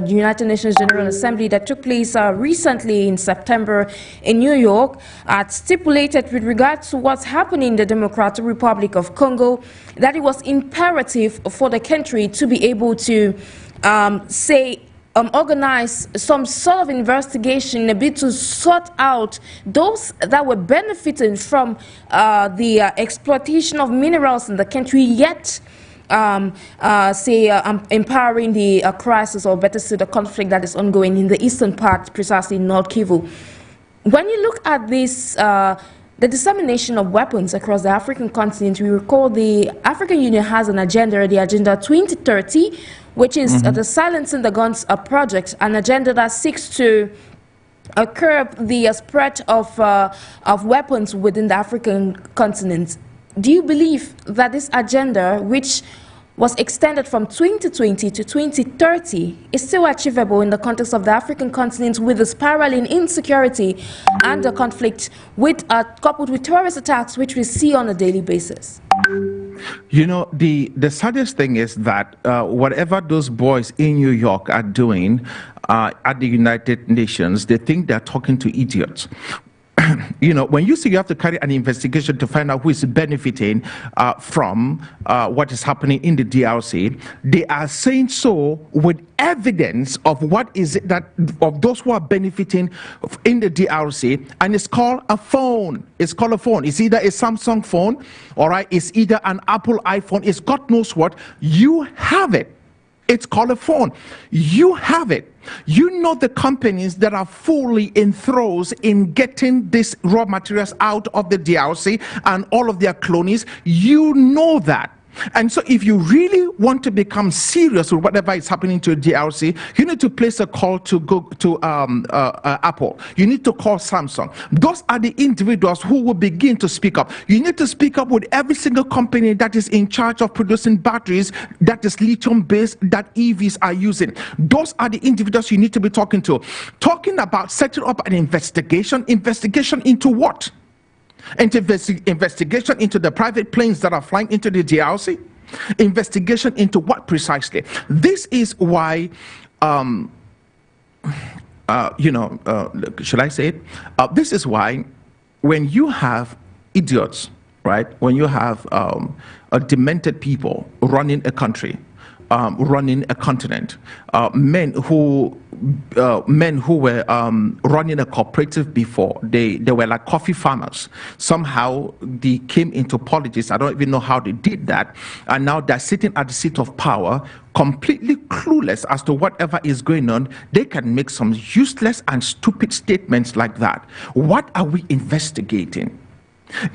United Nations General Assembly that took place recently in September in New York, stipulated with regard to what's happening in the Democratic Republic of Congo, that it was imperative for the country to be able to organize some sort of investigation a bit to sort out those that were benefiting from the exploitation of minerals in the country, yet empowering the crisis, or better still, the conflict that is ongoing in the eastern part, precisely in North Kivu. When you look at this, the dissemination of weapons across the African continent, we recall the African Union has an agenda, the Agenda 2030, which is the Silencing the Guns project, an agenda that seeks to curb the spread of weapons within the African continent. Do you believe that this agenda, which was extended from 2020 to 2030, is still achievable in the context of the African continent, with the spiraling insecurity and the conflict coupled with terrorist attacks, which we see on a daily basis? You know, the saddest thing is that whatever those boys in New York are doing at the United Nations, they think they're talking to idiots. You know, when you say you have to carry an investigation to find out who is benefiting from what is happening in the DRC, they are saying so with evidence of what is it that of those who are benefiting in the DRC, and it's called a phone. It's called a phone. It's either a Samsung phone, all right, it's either an Apple iPhone, it's God knows what. You have it. It's called a phone. You have it. You know the companies that are fully enthroned in getting these raw materials out of the DRC and all of their cronies. You know that. And so if you really want to become serious with whatever is happening to the DRC, you need to place a call to Apple. You need to call Samsung. Those are the individuals who will begin to speak up. You need to speak up with every single company that is in charge of producing batteries that is lithium-based that EVs are using. Those are the individuals you need to be talking to. Talking about setting up an investigation. Investigation into what? Investigation into the private planes that are flying into the DRC? Investigation into what precisely? This is why, should I say it? This is why when you have idiots, right, when you have demented people running a country, running a continent, men who were running a cooperative before. They were like coffee farmers. Somehow they came into politics. I don't even know how they did that. And now they're sitting at the seat of power, completely clueless as to whatever is going on. They can make some useless and stupid statements like that. What are we investigating?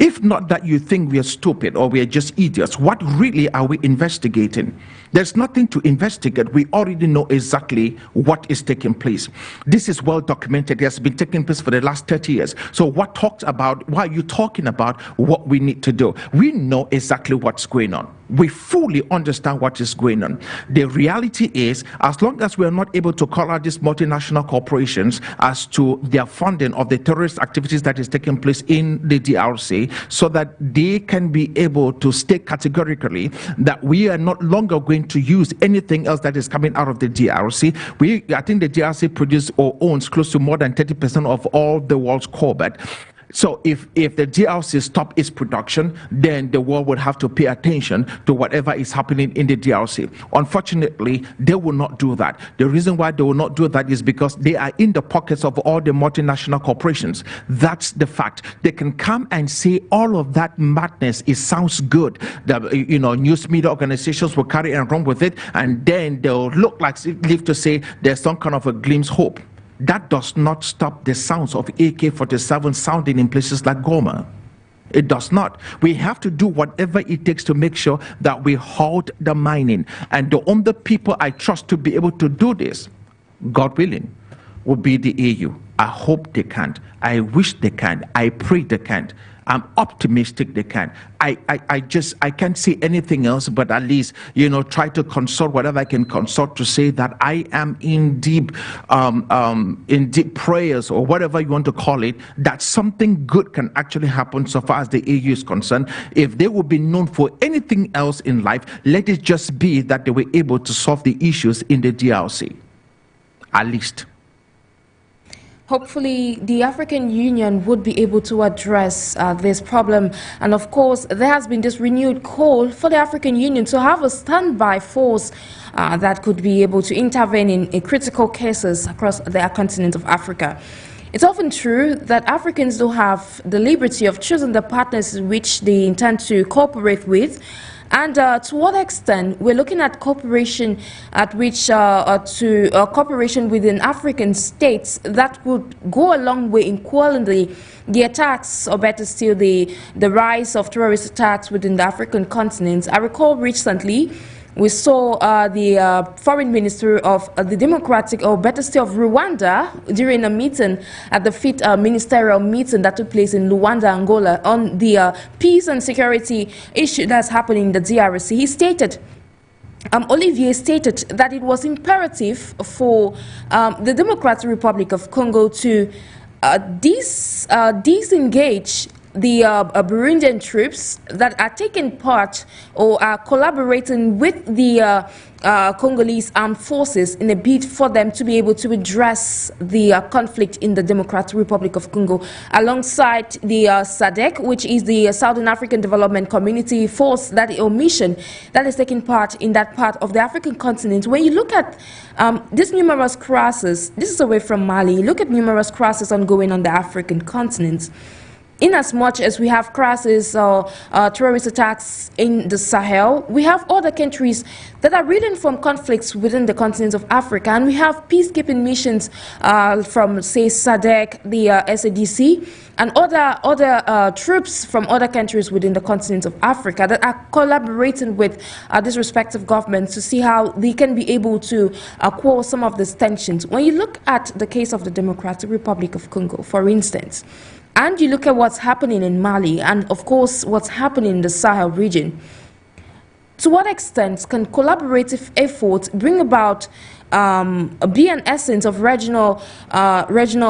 If not that you think we are stupid or we are just idiots, what really are we investigating? There's nothing to investigate. We already know exactly what is taking place. This is well documented. It has been taking place for the last 30 years. So why are you talking about what we need to do? We know exactly what's going on. We fully understand what is going on. The reality is, as long as we are not able to call out these multinational corporations as to their funding of the terrorist activities that is taking place in the DRC, so that they can be able to state categorically that we are not longer going to use anything else that is coming out of the DRC. I think the DRC produces or owns close to more than 30% of all the world's cobalt. So if the DRC stop its production, then the world would have to pay attention to whatever is happening in the DRC. Unfortunately, they will not do that. The reason why they will not do that is because they are in the pockets of all the multinational corporations. That's the fact. They can come and say all of that madness. It sounds good. The news media organizations will carry and run with it, and then they'll look like live to say there's some kind of a glimpse of hope. That does not stop the sounds of AK-47 sounding in places like Goma. It does not. We have to do whatever it takes to make sure that we halt the mining. And the only people I trust to be able to do this, God willing, will be the AU. I hope they can't. I wish they can. I pray they can't. I'm optimistic they can. I can't say anything else, but at least, try to consult whatever I can consult to say that I am in deep prayers, or whatever you want to call it, that something good can actually happen so far as the AU is concerned. If they will be known for anything else in life, let it just be that they were able to solve the issues in the DRC, at least. Hopefully, the African Union would be able to address this problem. And of course, there has been this renewed call for the African Union to have a standby force that could be able to intervene in critical cases across the continent of Africa. It's often true that Africans do have the liberty of choosing the partners which they intend to cooperate with. And to what extent we're looking at cooperation at which cooperation within African states that would go a long way in quelling the attacks, or better still, the rise of terrorist attacks within the African continent. I recall recently we saw the foreign minister of the Democratic, or better still of Rwanda, during a meeting at the 5th ministerial meeting that took place in Luanda, Angola, on the peace and security issue that's happening in the DRC. He stated, Olivier stated that it was imperative for the Democratic Republic of Congo to disengage the Burundian troops that are taking part or are collaborating with the Congolese armed forces in a bid for them to be able to address the conflict in the Democratic Republic of Congo, alongside the SADC, which is the Southern African Development Community force, that or mission that is taking part in that part of the African continent. When you look at these numerous crises, this is away from Mali, look at numerous crises ongoing on the African continent. In as much as we have crises or terrorist attacks in the Sahel, we have other countries that are reeling from conflicts within the continent of Africa, and we have peacekeeping missions from, say, SADC, the SADC, and other troops from other countries within the continent of Africa that are collaborating with these respective governments to see how they can be able to quell some of these tensions. When you look at the case of the Democratic Republic of Congo, for instance, and you look at what's happening in Mali, and of course what's happening in the Sahel region, to what extent can collaborative efforts bring about be an essence of regional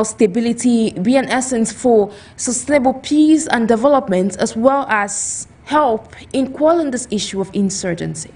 stability, be an essence for sustainable peace and development, as well as help in quelling this issue of insurgency?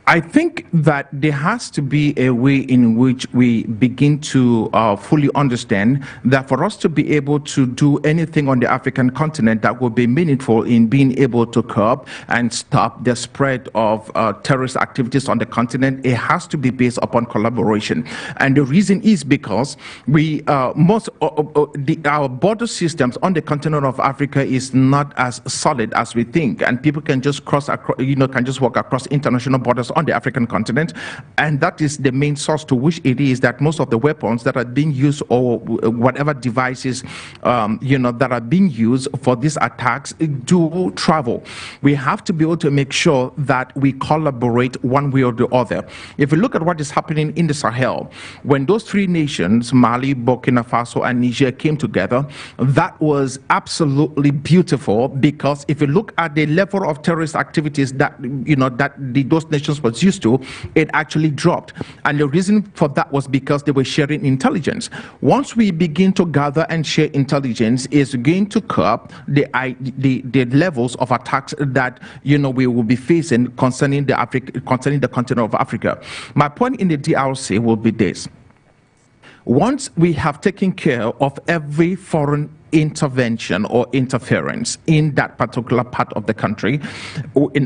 I think that there has to be a way in which we begin to fully understand that for us to be able to do anything on the African continent that will be meaningful in being able to curb and stop the spread of terrorist activities on the continent, it has to be based upon collaboration. And the reason is because we our border systems on the continent of Africa is not as solid as we think, and people can just cross across, can just walk across international borders on the African continent, and that is the main source to which it is that most of the weapons that are being used, or whatever devices that are being used for these attacks, do travel. We have to be able to make sure that we collaborate one way or the other. If you look at what is happening in the Sahel, when those three nations, Mali, Burkina Faso, and Niger, came together, that was absolutely beautiful, because if you look at the level of terrorist activities that those nations was used to, it actually dropped. And the reason for that was because they were sharing intelligence. Once we begin to gather and share intelligence, is going to curb the levels of attacks that we will be facing concerning the continent of Africa. My point in the DRC will be this: once we have taken care of every foreign intervention or interference in that particular part of the country,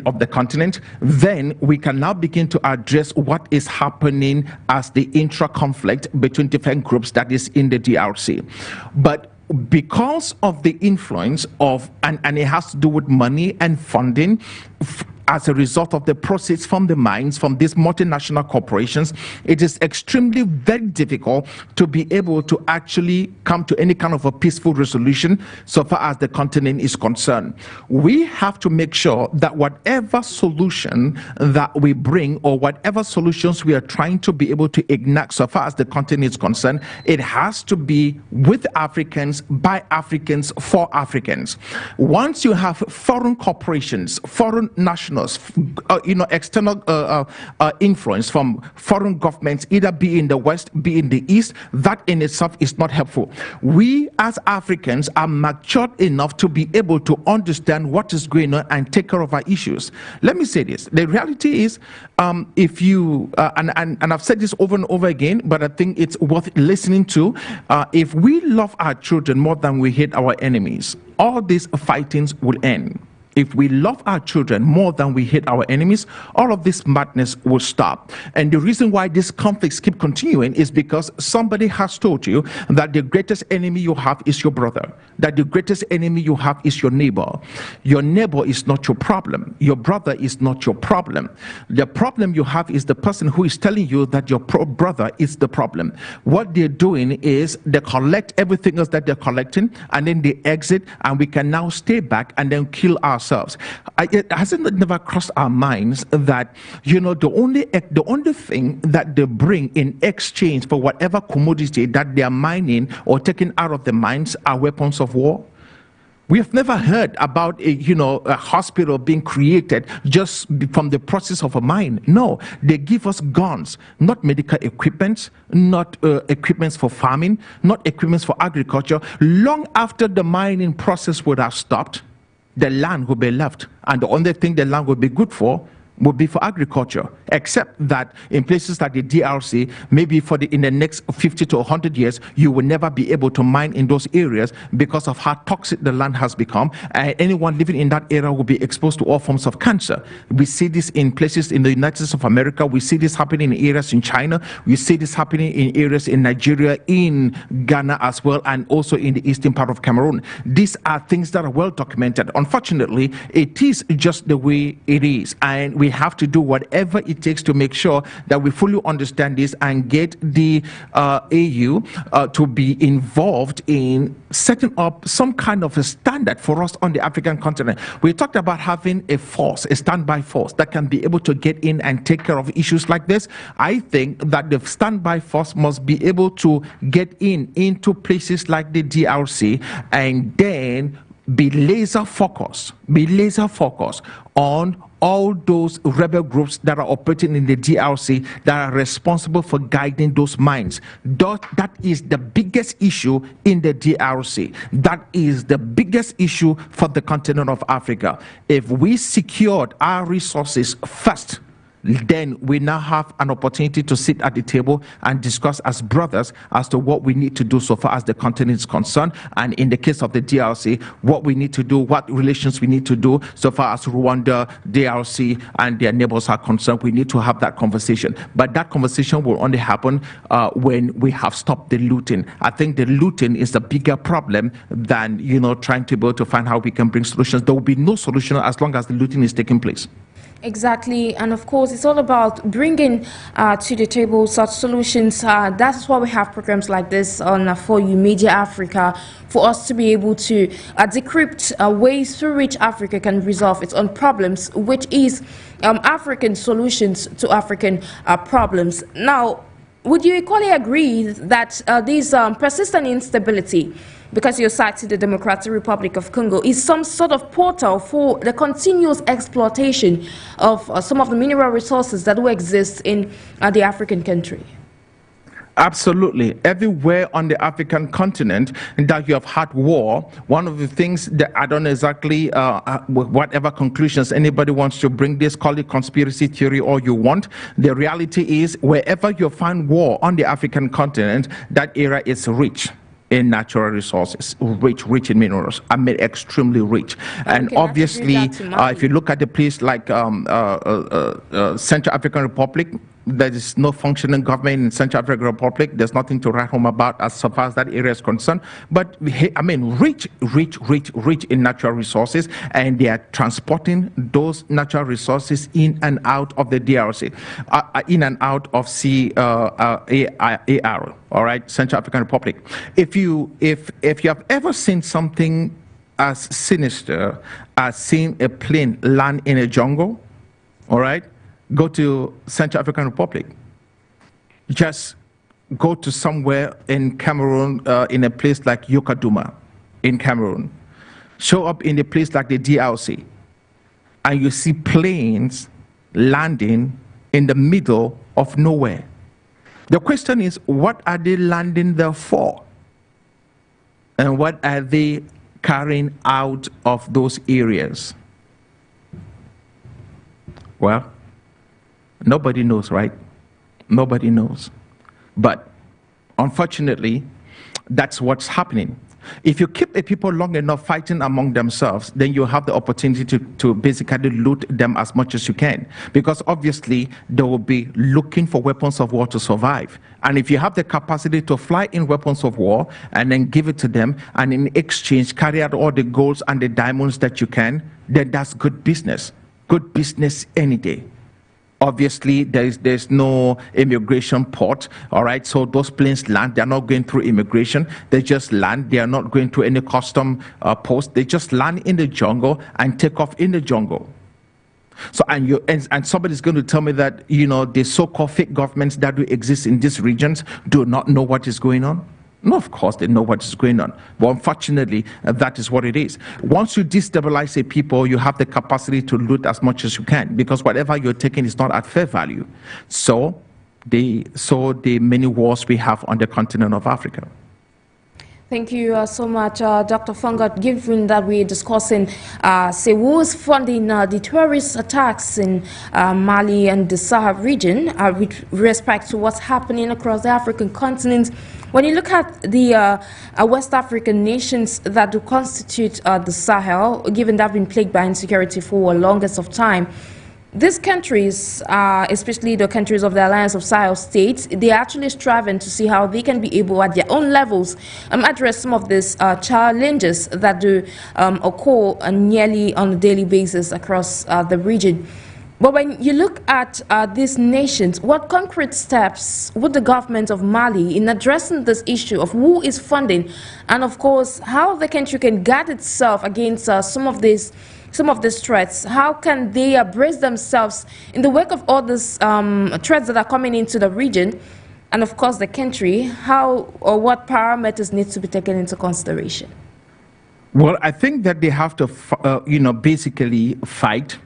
of the continent, then we can now begin to address what is happening as the intra-conflict between different groups that is in the DRC. But because of the influence of, and it has to do with money and funding, as a result of the proceeds from the mines from these multinational corporations, it is extremely very difficult to be able to actually come to any kind of a peaceful resolution so far as the continent is concerned. We have to make sure that whatever solution that we bring, or whatever solutions we are trying to be able to enact so far as the continent is concerned, it has to be with Africans, by Africans, for Africans. Once you have foreign corporations, foreign nationals, external influence from foreign governments, either be in the West, be in the East, that in itself is not helpful. We as Africans are matured enough to be able to understand what is going on and take care of our issues. Let me say this: the reality is, if you and I've said this over and over again, but I think it's worth listening to, if we love our children more than we hate our enemies, all these fightings will end. If we love our children more than we hate our enemies, all of this madness will stop. And the reason why these conflicts keep continuing is because somebody has told you that the greatest enemy you have is your brother, that the greatest enemy you have is your neighbor. Your neighbor is not your problem. Your brother is not your problem. The problem you have is the person who is telling you that your brother is the problem. What they're doing is they collect everything else that they're collecting, and then they exit, and we can now stay back and then kill ourselves. Hasn't it never crossed our minds that the only thing that they bring in exchange for whatever commodity that they are mining or taking out of the mines are weapons of war? We have never heard about a hospital being created just from the process of a mine. No, they give us guns, not medical equipment, not equipments for farming, not equipments for agriculture. Long after the mining process would have stopped, the land will be left, and the only thing the land will be good for would be for agriculture, except that in places like the DRC, maybe in the next 50 to 100 years, you will never be able to mine in those areas because of how toxic the land has become. Anyone living in that area will be exposed to all forms of cancer. We see this in places in the United States of America. We see this happening in areas in China. We see this happening in areas in Nigeria, in Ghana as well, and also in the eastern part of Cameroon. These are things that are well documented. Unfortunately, it is just the way it is, and we have to do whatever it takes to make sure that we fully understand this and get the AU to be involved in setting up some kind of a standard for us on the African continent. We talked about having a force, a standby force that can be able to get in and take care of issues like this. I think that the standby force must be able to get into places like the DRC and then be laser focused on all those rebel groups that are operating in the DRC that are responsible for guiding those mines. That is the biggest issue in the DRC. That is the biggest issue for the continent of Africa. If we secured our resources first, then we now have an opportunity to sit at the table and discuss as brothers as to what we need to do so far as the continent is concerned, and in the case of the DRC, what we need to do, what relations we need to do so far as Rwanda, DRC, and their neighbors are concerned. We need to have that conversation, but that conversation will only happen when we have stopped the looting. I think the looting is the bigger problem than trying to be able to find how we can bring solutions. There will be no solution as long as the looting is taking place. Exactly, and of course, it's all about bringing to the table such solutions. That's why we have programs like this on For OMEJE Africa, for us to be able to decrypt ways through which Africa can resolve its own problems, which is African solutions to African problems. Now, would you equally agree that this persistent instability, because you're citing the Democratic Republic of Congo, is some sort of portal for the continuous exploitation of some of the mineral resources that do exist in the African country? Absolutely. Everywhere on the African continent that you have had war, one of the things that I don't know exactly whatever conclusions anybody wants to bring this, call it conspiracy theory all you want. The reality is wherever you find war on the African continent, that area is rich in natural resources, rich in minerals. I mean, extremely rich. And obviously, if you look at a place like Central African Republic, there is no functioning government in Central African Republic. There's nothing to write home about as far as that area is concerned. But I mean, rich in natural resources, and they are transporting those natural resources in and out of the DRC, in and out of CAR. All right, Central African Republic. If you have ever seen something as sinister as seeing a plane land in a jungle, all right, go to Central African Republic. Just go to somewhere in Cameroon, in a place like Yokaduma in Cameroon. Show up in a place like the DRC, and you see planes landing in the middle of nowhere. The question is, what are they landing there for? And what are they carrying out of those areas? Well, nobody knows, right? Nobody knows. But unfortunately, that's what's happening. If you keep the people long enough fighting among themselves, then you have the opportunity to basically loot them as much as you can. Because obviously, they will be looking for weapons of war to survive. And if you have the capacity to fly in weapons of war and then give it to them, and in exchange carry out all the golds and the diamonds that you can, then that's good business. Good business any day. Obviously, there's no immigration port, all right? So those planes land, they're not going through immigration. They just land. They are not going through any custom post. They just land in the jungle and take off in the jungle. So, and somebody's going to tell me that, you know, the so-called fake governments that do exist in these regions do not know what is going on? No, of course they know what is going on. But unfortunately, that is what it is. Once you destabilize a people, you have the capacity to loot as much as you can, because whatever you're taking is not at fair value. So the many wars we have on the continent of Africa. Thank you so much, Dr. FONGOD. Given that we're discussing, say, who's funding the terrorist attacks in Mali and the Sahel region with respect to what's happening across the African continent, when you look at the West African nations that do constitute the Sahel, given that have been plagued by insecurity for the longest of time, these countries, especially the countries of the Alliance of Sahel states, they're actually striving to see how they can be able, at their own levels, address some of these challenges that do occur nearly on a daily basis across the region. But when you look at these nations, what concrete steps would the government of Mali in addressing this issue of who is funding, and of course how the country can guard itself against some of these threats? How can they brace themselves in the wake of all these threats that are coming into the region, and of course the country? How or what parameters need to be taken into consideration? Well, I think that they have to, basically fight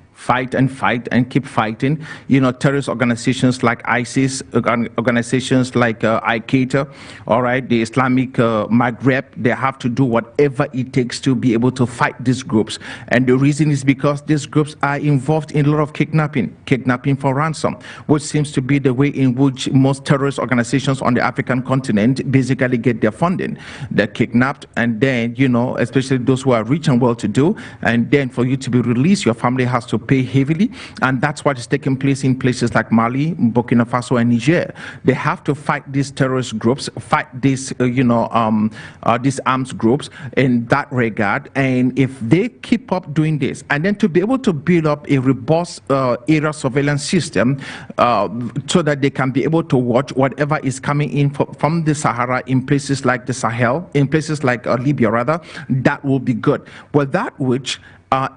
and keep fighting. You know, terrorist organizations like ISIS, organizations like Al-Qaeda, all right, the Islamic Maghreb, they have to do whatever it takes to be able to fight these groups. And the reason is because these groups are involved in a lot of kidnapping for ransom, which seems to be the way in which most terrorist organizations on the African continent basically get their funding. They're kidnapped, and then, you know, especially those who are rich and well-to-do, and then for you to be released, your family has to pay pay heavily, and that's what is taking place in places like Mali, Burkina Faso, and Niger. They have to fight these terrorist groups, fight these, these arms groups in that regard. And if they keep up doing this, and then to be able to build up a robust area surveillance system so that they can be able to watch whatever is coming in from the Sahara in places like the Sahel, in places like Libya rather, that will be good. Well, that which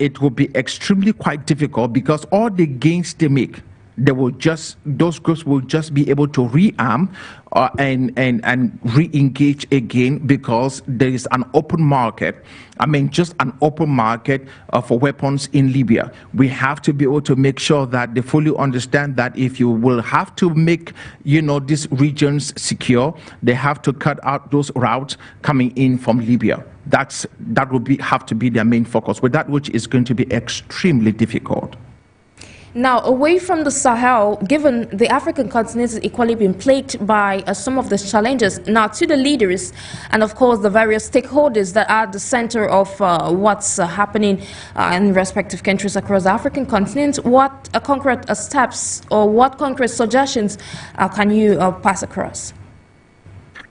it will be extremely quite difficult, because all the gains they make, those groups will just be able to rearm and re-engage again, because there is an open market. I mean, just an open market for weapons in Libya. We have to be able to make sure that they fully understand that if you will have to make, these regions secure, they have to cut out those routes coming in from Libya. That will have to be their main focus, with that which is going to be extremely difficult. Now, away from the Sahel, given the African continent is equally been plagued by some of these challenges, now to the leaders and, of course, the various stakeholders that are at the center of what's happening in respective countries across the African continent, what concrete steps or what concrete suggestions can you pass across?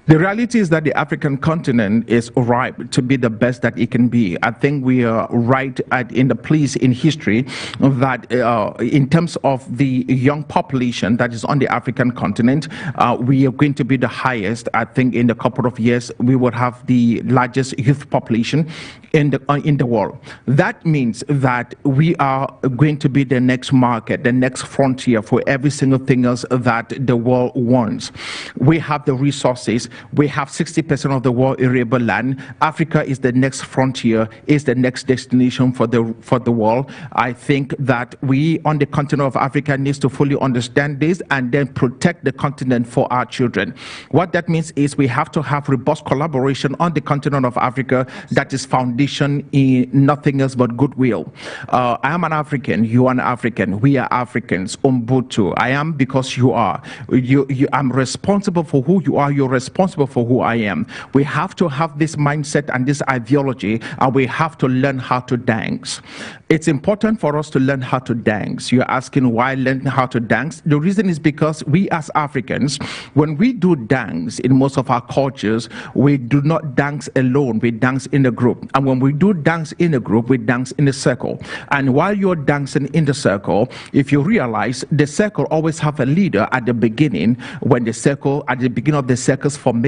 The reality is that the African continent is ripe to be the best that it can be. I think we are right in the place in history that in terms of the young population that is on the African continent, we are going to be the highest. I think in a couple of years, we will have the largest youth population in the world. That means that we are going to be the next market, the next frontier for every single thing else that the world wants. We have the resources. We have 60% of the world arable land. Africa is the next frontier, is the next destination for the world. I think that we on the continent of Africa needs to fully understand this and then protect the continent for our children. What that means is we have to have robust collaboration on the continent of Africa that is foundation in nothing else but goodwill. I am an African, you are an African, we are Africans, Umbutu. I am because you are. I'm responsible for who you are, you're responsible for who I am. We have to have this mindset and this ideology, and we have to learn how to dance. It's important for us to learn how to dance. You're asking why learn how to dance? The reason is because we as Africans, when we do dance in most of our cultures, we do not dance alone, we dance in a group. And when we do dance in a group, we dance in a circle. And while you're dancing in the circle, if you realize the circle always have a leader at the beginning, when the circle, at the beginning of the circle's formation.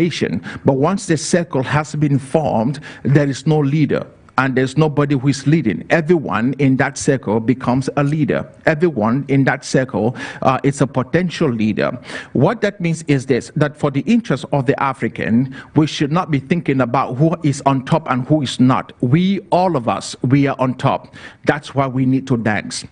But once the circle has been formed, there is no leader. And there's nobody who is leading. Everyone in that circle becomes a leader. Everyone in that circle is a potential leader. What that means is this, that for the interest of the African, we should not be thinking about who is on top and who is not. We, all of us, we are on top. That's why we need to dance.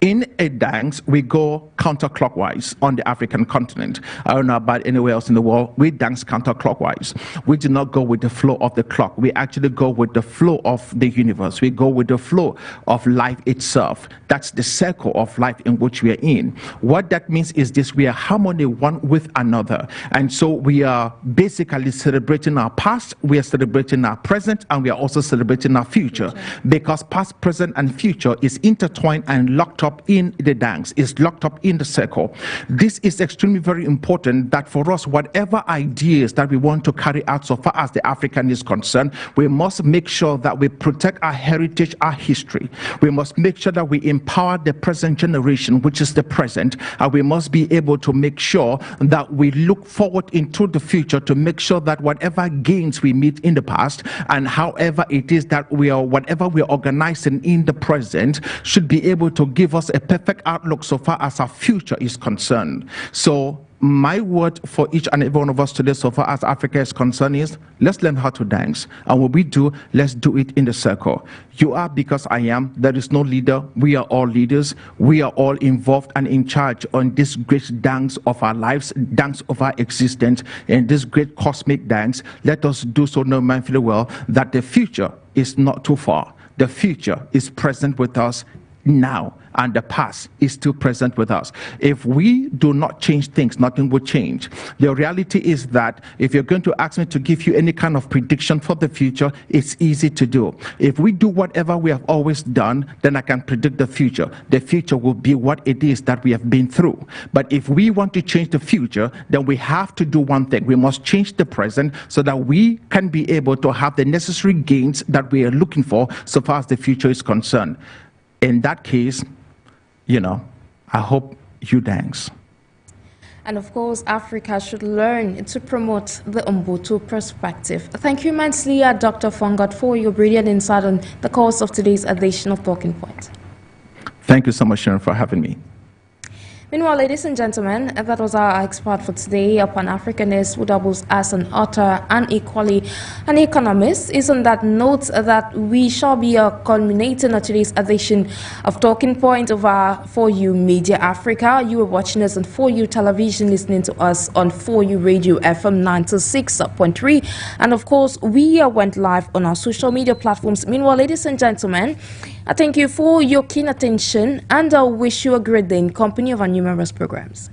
In a dance, we go counterclockwise on the African continent. I don't know about anywhere else in the world. We dance counterclockwise. We do not go with the flow of the clock. We actually go with the flow of the universe. We go with the flow of life itself. That's the circle of life in which we are in. What that means is this: we are harmony one with another. And so we are basically celebrating our past, we are celebrating our present, and we are also celebrating our future. Because past, present, and future is intertwined and locked up in the dance, is locked up in the circle. This is extremely very important, that for us, whatever ideas that we want to carry out so far as the African is concerned, we must make sure that we protect our heritage, our history. We must make sure that we empower the present generation, which is the present, and we must be able to make sure that we look forward into the future to make sure that whatever gains we meet in the past, and however it is that we are, whatever we are organizing in the present, should be able to give us a perfect outlook so far as our future is concerned. So my word for each and every one of us today, so far as Africa is concerned, is let's learn how to dance. And when we do, let's do it in the circle. You are because I am. There is no leader. We are all leaders. We are all involved and in charge on this great dance of our lives, dance of our existence, and this great cosmic dance. Let us do so, no mindfully well, that the future is not too far. The future is present with us now, and the past is still present with us. If we do not change things, nothing will change. The reality is that if you're going to ask me to give you any kind of prediction for the future, it's easy to do. If we do whatever we have always done, then I can predict the future. The future will be what it is that we have been through. But if we want to change the future, then we have to do one thing. We must change the present so that we can be able to have the necessary gains that we are looking for so far as the future is concerned. In that case, you know, I hope you thanks. And of course, Africa should learn to promote the Ubuntu perspective. Thank you immensely, Dr. FONGOD, for your brilliant insight on the course of today's edition of Talking Point. Thank you so much, Sharon, for having me. Meanwhile, ladies and gentlemen, that was our expert for today, a Pan-Africanist who doubles as an author and equally an economist. Is on that note that we shall be culminating today's edition of Talking Point of our 4U Media Africa. You are watching us on 4U Television, listening to us on 4U Radio FM 96.3. And of course, we went live on our social media platforms. Meanwhile, ladies and gentlemen, I thank you for your keen attention and I wish you a great day in company of our numerous programs.